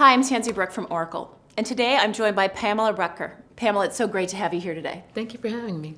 Hi, I'm Tansy Brooke from Oracle, and today I'm joined by Pamela Rucker. Pamela, it's so great to have you here today. Thank you for having me.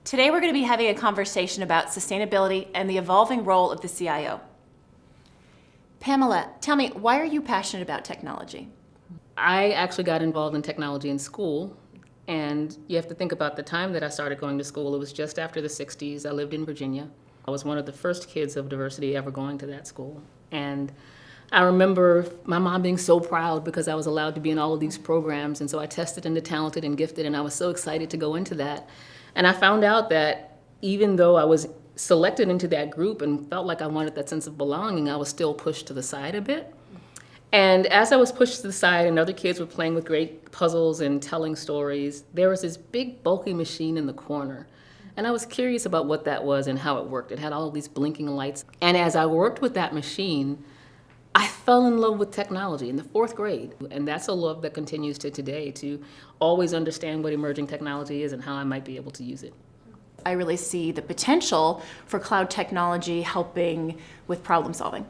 Today we're going to be having a conversation about sustainability and the evolving role of the CIO. Pamela, tell me, why are you passionate about technology? I actually got involved in technology in school, and you have to think about the time that I started going to school. It was just after the 60s. I lived in Virginia. I was one of the first kids of diversity ever going to that school. And I remember my mom being so proud because I was allowed to be in all of these programs, and so I tested into talented and gifted, and I was so excited to go into that. And I found out that even though I was selected into that group and felt like I wanted that sense of belonging, I was still pushed to the side a bit. And as I was pushed to the side and other kids were playing with great puzzles and telling stories, there was this big bulky machine in the corner. And I was curious about what that was and how it worked. It had all of these blinking lights. And as I worked with that machine, I fell in love with technology in the 4th grade. And that's a love that continues to today, to always understand what emerging technology is and how I might be able to use it. I really see the potential for cloud technology helping with problem solving.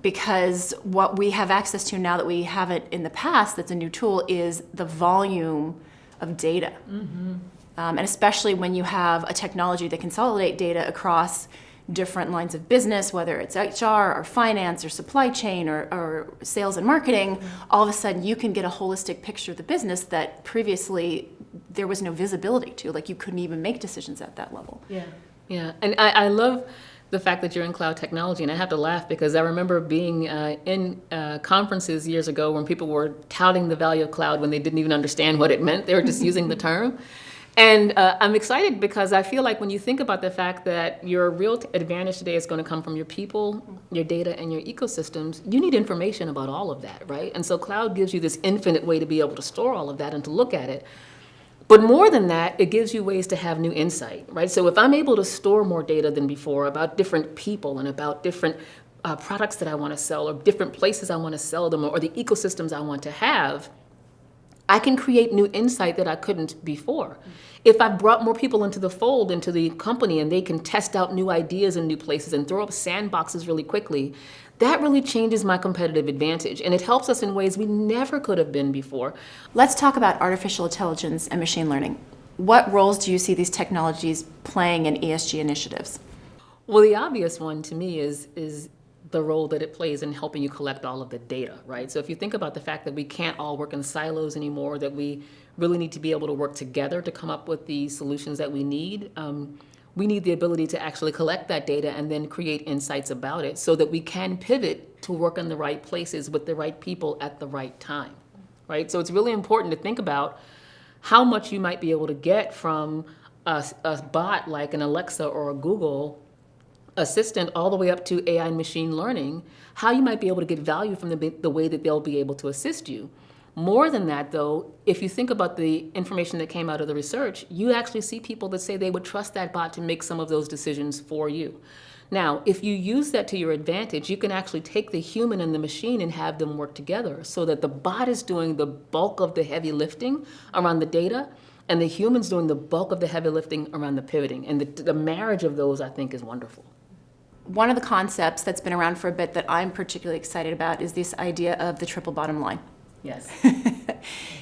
Because what we have access to now that we haven't in the past, that's a new tool, is the volume of data. Mm-hmm. And especially when you have a technology that consolidate data across different lines of business, whether it's HR or finance or supply chain or sales and marketing, all of a sudden you can get a holistic picture of the business that previously there was no visibility to. Like, you couldn't even make decisions at that level. Yeah. And I love the fact that you're in cloud technology, and I have to laugh because I remember being in conferences years ago when people were touting the value of cloud when they didn't even understand what it meant. They were just using the term. And I'm excited because I feel like when you think about the fact that your real advantage today is going to come from your people, your data, and your ecosystems, you need information about all of that, right? And so cloud gives you this infinite way to be able to store all of that and to look at it. But more than that, it gives you ways to have new insight, right? So if I'm able to store more data than before about different people and about different products that I want to sell or different places I want to sell them or the ecosystems I want to have, I can create new insight that I couldn't before. If I brought more people into the fold, into the company, and they can test out new ideas in new places and throw up sandboxes really quickly, that really changes my competitive advantage. And it helps us in ways we never could have been before. Let's talk about artificial intelligence and machine learning. What roles do you see these technologies playing in ESG initiatives? Well, the obvious one to me is the role that it plays in helping you collect all of the data, right? So if you think about the fact that we can't all work in silos anymore, that we really need to be able to work together to come up with the solutions that we need the ability to actually collect that data and then create insights about it so that we can pivot to work in the right places with the right people at the right time, right? So it's really important to think about how much you might be able to get from a bot like an Alexa or a Google assistant all the way up to AI and machine learning, how you might be able to get value from the way that they'll be able to assist you. More than that, though, if you think about the information that came out of the research, you actually see people that say they would trust that bot to make some of those decisions for you. Now, if you use that to your advantage, you can actually take the human and the machine and have them work together so that the bot is doing the bulk of the heavy lifting around the data, and the human's doing the bulk of the heavy lifting around the pivoting. And the marriage of those, I think, is wonderful. One of the concepts that's been around for a bit that I'm particularly excited about is this idea of the triple bottom line. Yes.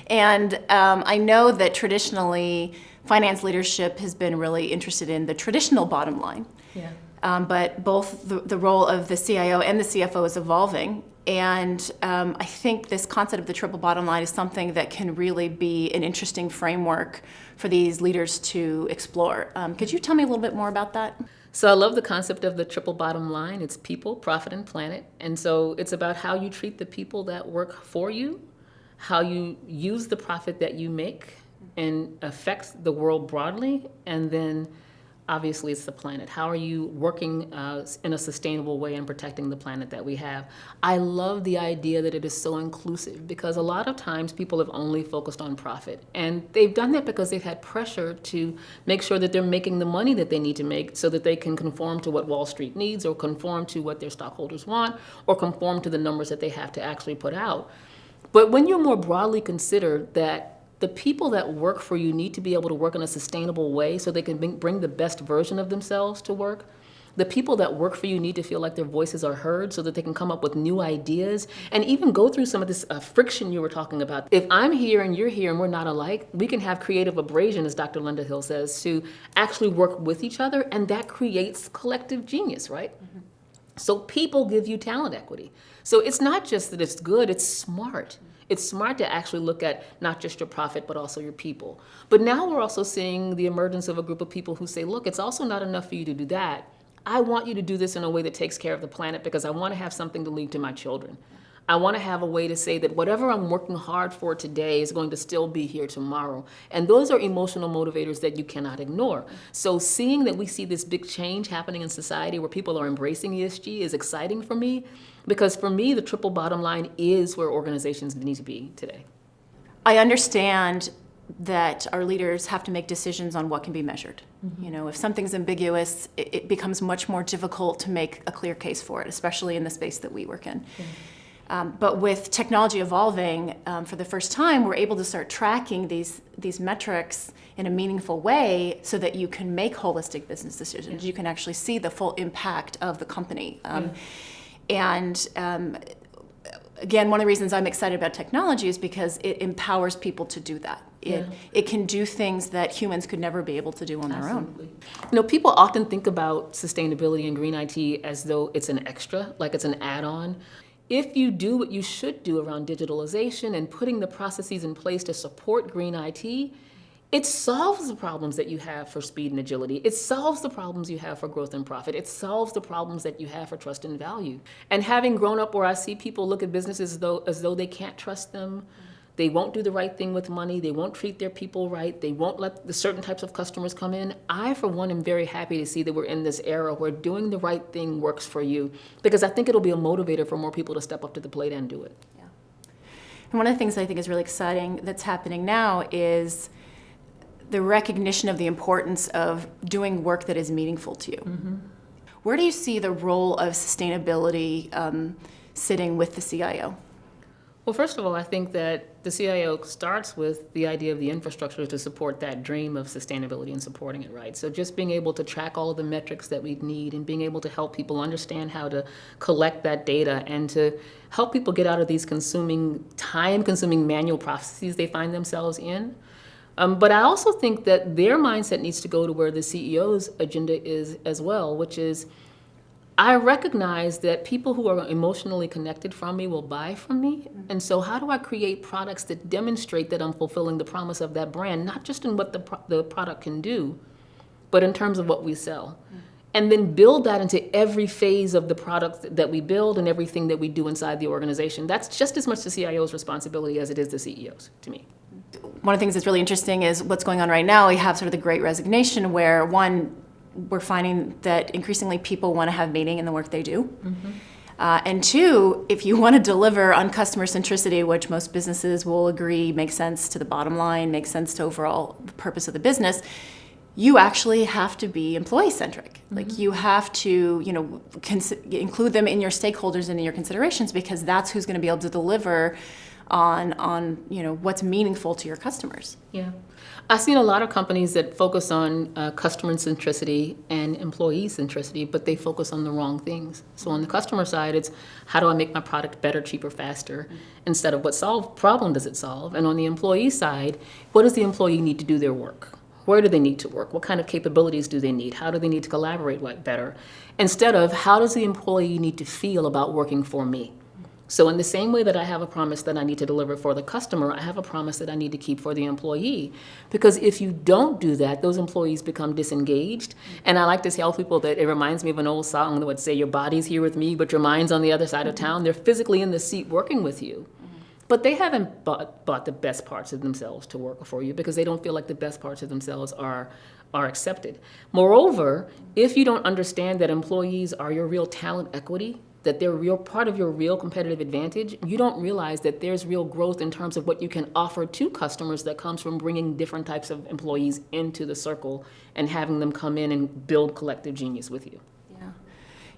And I know that traditionally finance leadership has been really interested in the traditional bottom line. Yeah. But both the role of the CIO and the CFO is evolving. And I think this concept of the triple bottom line is something that can really be an interesting framework for these leaders to explore. Could you tell me a little bit more about that? So I love the concept of the triple bottom line. It's people, profit, and planet. And so it's about how you treat the people that work for you, how you use the profit that you make and affect the world broadly, and then obviously it's the planet. How are you working in a sustainable way and protecting the planet that we have? I love the idea that it is so inclusive because a lot of times people have only focused on profit. And they've done that because they've had pressure to make sure that they're making the money that they need to make so that they can conform to what Wall Street needs or conform to what their stockholders want or conform to the numbers that they have to actually put out. But when you more broadly consider that the people that work for you need to be able to work in a sustainable way so they can bring the best version of themselves to work, The people that work for you need to feel like their voices are heard so that they can come up with new ideas and even go through some of this friction you were talking about. If I'm here and you're here and we're not alike, we can have creative abrasion, as Dr. Linda Hill says, to actually work with each other, and that creates collective genius, right? Mm-hmm. So people give you talent equity. So it's not just that it's good, it's smart. It's smart to actually look at not just your profit, but also your people. But now we're also seeing the emergence of a group of people who say, look, it's also not enough for you to do that. I want you to do this in a way that takes care of the planet because I want to have something to leave to my children. I want to have a way to say that whatever I'm working hard for today is going to still be here tomorrow. And those are emotional motivators that you cannot ignore. So seeing that we see this big change happening in society where people are embracing ESG is exciting for me, because for me, the triple bottom line is where organizations need to be today. I understand that our leaders have to make decisions on what can be measured. Mm-hmm. You know, if something's ambiguous, it becomes much more difficult to make a clear case for it, especially in the space that we work in. Mm-hmm. But with technology evolving, for the first time, we're able to start tracking these metrics in a meaningful way so that you can make holistic business decisions. Yeah. You can actually see the full impact of the company. And again, one of the reasons I'm excited about technology is because it empowers people to do that. It can do things that humans could never be able to do on their own. You know, people often think about sustainability and green IT as though it's an extra, like it's an add-on. If you do what you should do around digitalization and putting the processes in place to support green IT, it solves the problems that you have for speed and agility. It solves the problems you have for growth and profit. It solves the problems that you have for trust and value. And having grown up where I see people look at businesses as though they can't trust them, they won't do the right thing with money, they won't treat their people right, they won't let the certain types of customers come in. I, for one, am very happy to see that we're in this era where doing the right thing works for you, because I think it'll be a motivator for more people to step up to the plate and do it. Yeah. And one of the things I think is really exciting that's happening now is the recognition of the importance of doing work that is meaningful to you. Mm-hmm. Where do you see the role of sustainability sitting with the CIO? Well, first of all, I think that the CIO starts with the idea of the infrastructure to support that dream of sustainability and supporting it, right? So just being able to track all of the metrics that we need and being able to help people understand how to collect that data and to help people get out of these time-consuming manual processes they find themselves in. But I also think that their mindset needs to go to where the CEO's agenda is as well, which is, I recognize that people who are emotionally connected from me will buy from me. And so how do I create products that demonstrate that I'm fulfilling the promise of that brand, not just in what the product can do, but in terms of what we sell? And then build that into every phase of the product that we build and everything that we do inside the organization. That's just as much the CIO's responsibility as it is the CEO's, to me. One of the things that's really interesting is what's going on right now. We have sort of the Great Resignation where, one, we're finding that increasingly people want to have meaning in the work they do. Mm-hmm. And two, if you want to deliver on customer centricity, which most businesses will agree makes sense to the bottom line, makes sense to overall purpose of the business, you actually have to be employee-centric. Mm-hmm. Like you have to, include them in your stakeholders and in your considerations, because that's who's going to be able to deliver on what's meaningful to your customers. Yeah. I've seen a lot of companies that focus on customer centricity and employee centricity, but they focus on the wrong things. So on the customer side, it's how do I make my product better, cheaper, faster, instead of what problem does it solve? And on the employee side, what does the employee need to do their work? Where do they need to work? What kind of capabilities do they need? How do they need to collaborate better? Instead of how does the employee need to feel about working for me? So in the same way that I have a promise that I need to deliver for the customer, I have a promise that I need to keep for the employee. Because if you don't do that, those employees become disengaged. And I like to tell people that it reminds me of an old song that would say, your body's here with me, but your mind's on the other side of town. They're physically in the seat working with you. But they haven't bought the best parts of themselves to work for you because they don't feel like the best parts of themselves are accepted. Moreover, if you don't understand that employees are your real talent equity, that they're real part of your real competitive advantage, you don't realize that there's real growth in terms of what you can offer to customers that comes from bringing different types of employees into the circle and having them come in and build collective genius with you.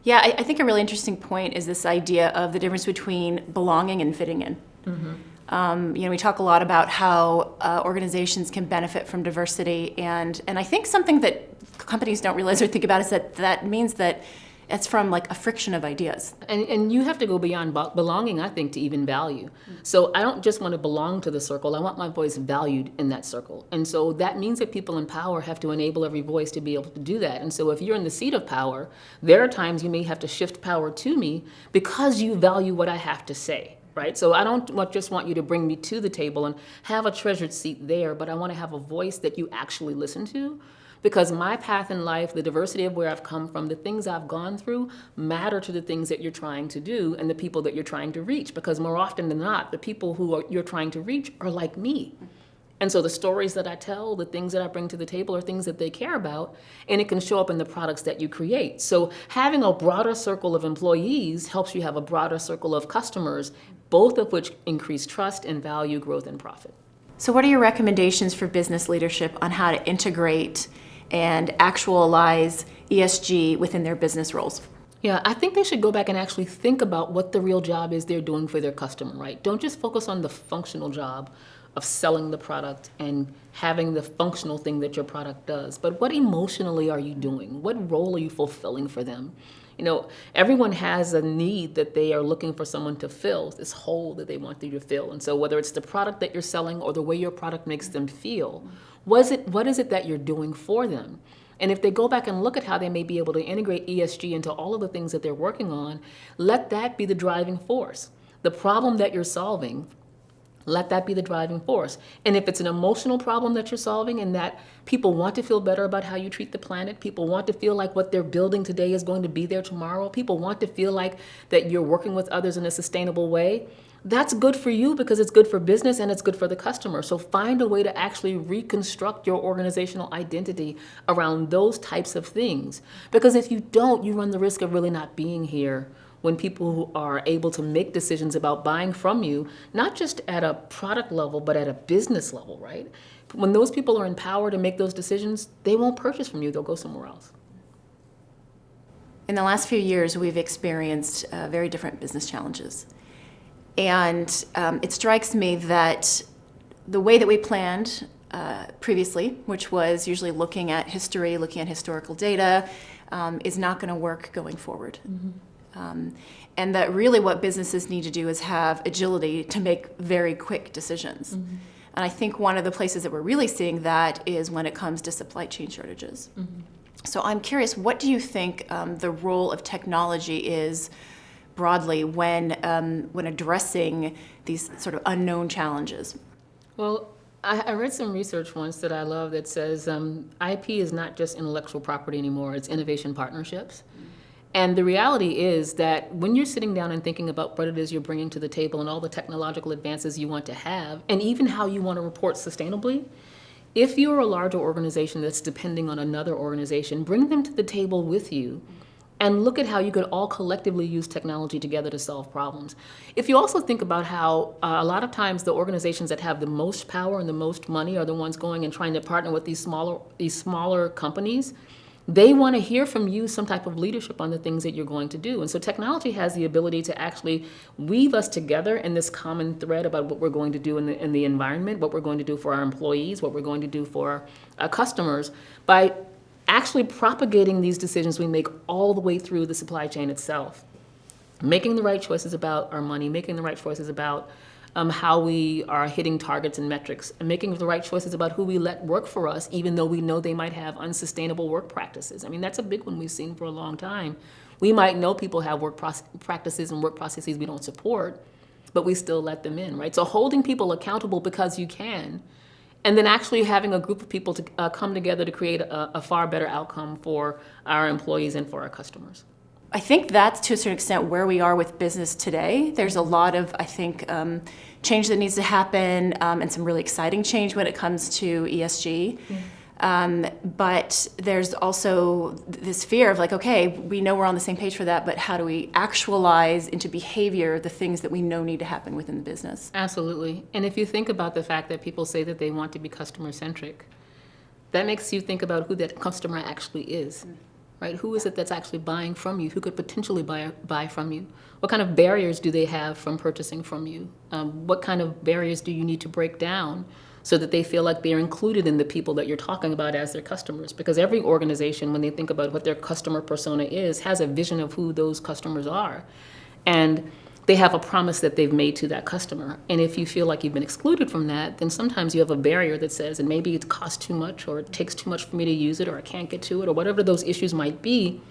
Yeah, I think a really interesting point is this idea of the difference between belonging and fitting in. Mm-hmm. We talk a lot about how organizations can benefit from diversity, and I think something that companies don't realize or think about is that means that it's from like a friction of ideas. And you have to go beyond belonging, I think, to even value. So I don't just want to belong to the circle. I want my voice valued in that circle. And so that means that people in power have to enable every voice to be able to do that. And so if you're in the seat of power, there are times you may have to shift power to me because you value what I have to say. Right? So I don't just want you to bring me to the table and have a treasured seat there, but I want to have a voice that you actually listen to. Because my path in life, the diversity of where I've come from, the things I've gone through matter to the things that you're trying to do and the people that you're trying to reach. Because more often than not, the people you're trying to reach are like me. And so the stories that I tell, the things that I bring to the table are things that they care about, and it can show up in the products that you create. So having a broader circle of employees helps you have a broader circle of customers, both of which increase trust and value, growth, and profit. So what are your recommendations for business leadership on how to integrate and actualize ESG within their business roles? Yeah, I think they should go back and actually think about what the real job is they're doing for their customer, right? Don't just focus on the functional job of selling the product and having the functional thing that your product does, but what emotionally are you doing? What role are you fulfilling for them? Everyone has a need that they are looking for someone to fill, this hole that they want you to fill. And so whether it's the product that you're selling or the way your product makes them feel, what is it that you're doing for them? And if they go back and look at how they may be able to integrate ESG into all of the things that they're working on, let that be the driving force. The problem that you're solving, let that be the driving force. And if it's an emotional problem that you're solving and that people want to feel better about how you treat the planet, people want to feel like what they're building today is going to be there tomorrow, people want to feel like that you're working with others in a sustainable way, that's good for you because it's good for business and it's good for the customer. So find a way to actually reconstruct your organizational identity around those types of things. Because if you don't, you run the risk of really not being here when people who are able to make decisions about buying from you, not just at a product level, but at a business level, right? When those people are in power to make those decisions, they won't purchase from you, they'll go somewhere else. In the last few years, we've experienced very different business challenges. And it strikes me that the way that we planned previously, which was usually looking at history, looking at historical data, is not going to work going forward. Mm-hmm. And that really what businesses need to do is have agility to make very quick decisions. Mm-hmm. And I think one of the places that we're really seeing that is when it comes to supply chain shortages. Mm-hmm. So I'm curious, what do you think the role of technology is broadly when addressing these sort of unknown challenges? Well, I read some research once that I love that says IP is not just intellectual property anymore, it's innovation partnerships. And the reality is that when you're sitting down and thinking about what it is you're bringing to the table and all the technological advances you want to have, and even how you want to report sustainably, if you're a larger organization that's depending on another organization, bring them to the table with you and look at how you could all collectively use technology together to solve problems. If you also think about how a lot of times the organizations that have the most power and the most money are the ones going and trying to partner with these smaller companies, they want to hear from you some type of leadership on the things that you're going to do. And so technology has the ability to actually weave us together in this common thread about what we're going to do in the environment, what we're going to do for our employees, what we're going to do for our customers, by actually propagating these decisions we make all the way through the supply chain itself. Making the right choices about our money, making the right choices about how we are hitting targets and metrics, and making the right choices about who we let work for us, even though we know they might have unsustainable work practices. I mean, that's a big one we've seen for a long time. We might know people have work practices and work processes we don't support, but we still let them in, right? So holding people accountable because you can, and then actually having a group of people to come together to create a far better outcome for our employees and for our customers. I think that's to a certain extent where we are with business today. There's a lot of, I think, change that needs to happen and some really exciting change when it comes to ESG. But there's also this fear of like, okay, we know we're on the same page for that, but how do we actualize into behavior the things that we know need to happen within the business? Absolutely. And if you think about the fact that people say that they want to be customer-centric, that makes you think about who that customer actually is. right? Who is it that's actually buying from you? Who could potentially buy from you? What kind of barriers do they have from purchasing from you? What kind of barriers do you need to break down so that they feel like they're included in the people that you're talking about as their customers? Because every organization, when they think about what their customer persona is, has a vision of who those customers are. And they have a promise that they've made to that customer. And if you feel like you've been excluded from that, then sometimes you have a barrier that says, and maybe it costs too much, or it takes too much for me to use it, or I can't get to it, or whatever those issues might be,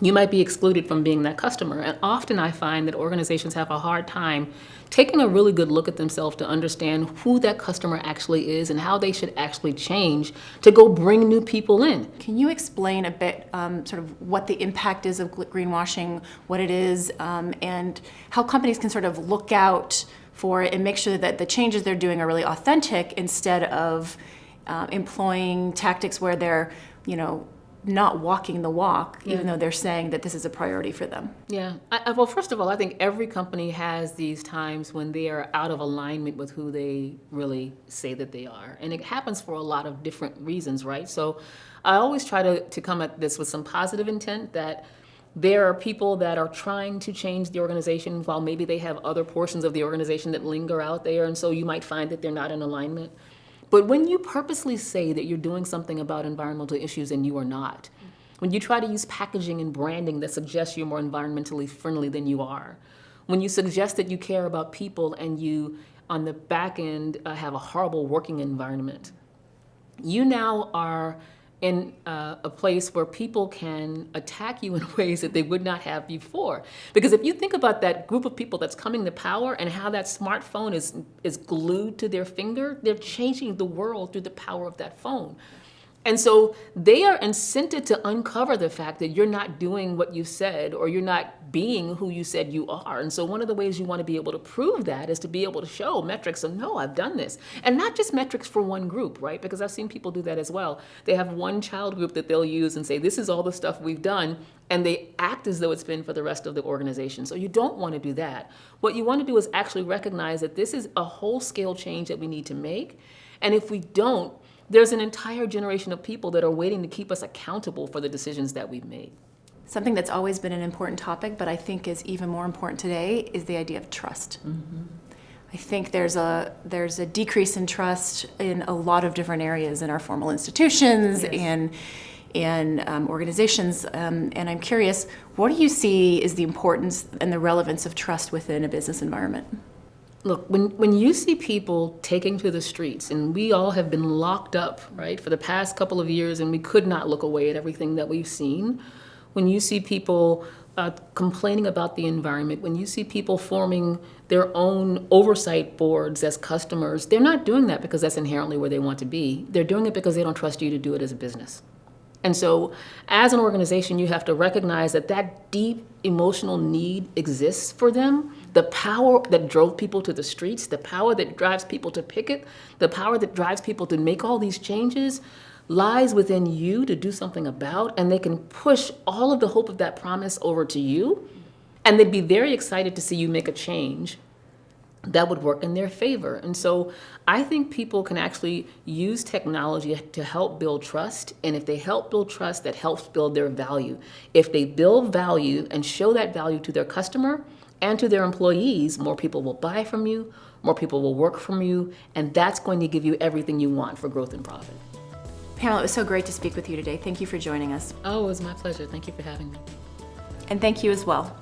you might be excluded from being that customer. And often I find that organizations have a hard time taking a really good look at themselves to understand who that customer actually is and how they should actually change to go bring new people in. Can you explain a bit sort of what the impact is of greenwashing, what it is, and how companies can sort of look out for it and make sure that the changes they're doing are really authentic instead of employing tactics where they're, not walking the walk, even though they're saying that this is a priority for them? Yeah. Well, first of all, I think every company has these times when they are out of alignment with who they really say that they are. And it happens for a lot of different reasons, right? So I always try to come at this with some positive intent, that there are people that are trying to change the organization while maybe they have other portions of the organization that linger out there. And so you might find that they're not in alignment. But when you purposely say that you're doing something about environmental issues and you are not, when you try to use packaging and branding that suggests you're more environmentally friendly than you are, when you suggest that you care about people and you, on the back end, have a horrible working environment, you now are in a place where people can attack you in ways that they would not have before. Because if you think about that group of people that's coming to power and how that smartphone is glued to their finger, they're changing the world through the power of that phone. And so they are incented to uncover the fact that you're not doing what you said, or you're not being who you said you are. And so one of the ways you want to be able to prove that is to be able to show metrics of, no, I've done this. And not just metrics for one group, right? Because I've seen people do that as well. They have one child group that they'll use and say, this is all the stuff we've done. And they act as though it's been for the rest of the organization. So you don't want to do that. What you want to do is actually recognize that this is a whole scale change that we need to make. And if we don't, there's an entire generation of people that are waiting to keep us accountable for the decisions that we've made. Something that's always been an important topic, but I think is even more important today, is the idea of trust. Mm-hmm. I think there's a decrease in trust in a lot of different areas in our formal institutions, yes, and organizations. And I'm curious, what do you see is the importance and the relevance of trust within a business environment? Look, when you see people taking to the streets, and we all have been locked up, right, for the past couple of years, and we could not look away at everything that we've seen. When you see people complaining about the environment, when you see people forming their own oversight boards as customers, they're not doing that because that's inherently where they want to be. They're doing it because they don't trust you to do it as a business. And so as an organization, you have to recognize that that deep emotional need exists for them. The power that drove people to the streets, the power that drives people to picket, the power that drives people to make all these changes lies within you to do something about, and they can push all of the hope of that promise over to you, and they'd be very excited to see you make a change that would work in their favor. And so I think people can actually use technology to help build trust. And if they help build trust, that helps build their value. If they build value and show that value to their customer and to their employees, more people will buy from you, more people will work from you, and that's going to give you everything you want for growth and profit. Pamela, it was so great to speak with you today. Thank you for joining us. Oh, it was my pleasure. Thank you for having me. And thank you as well.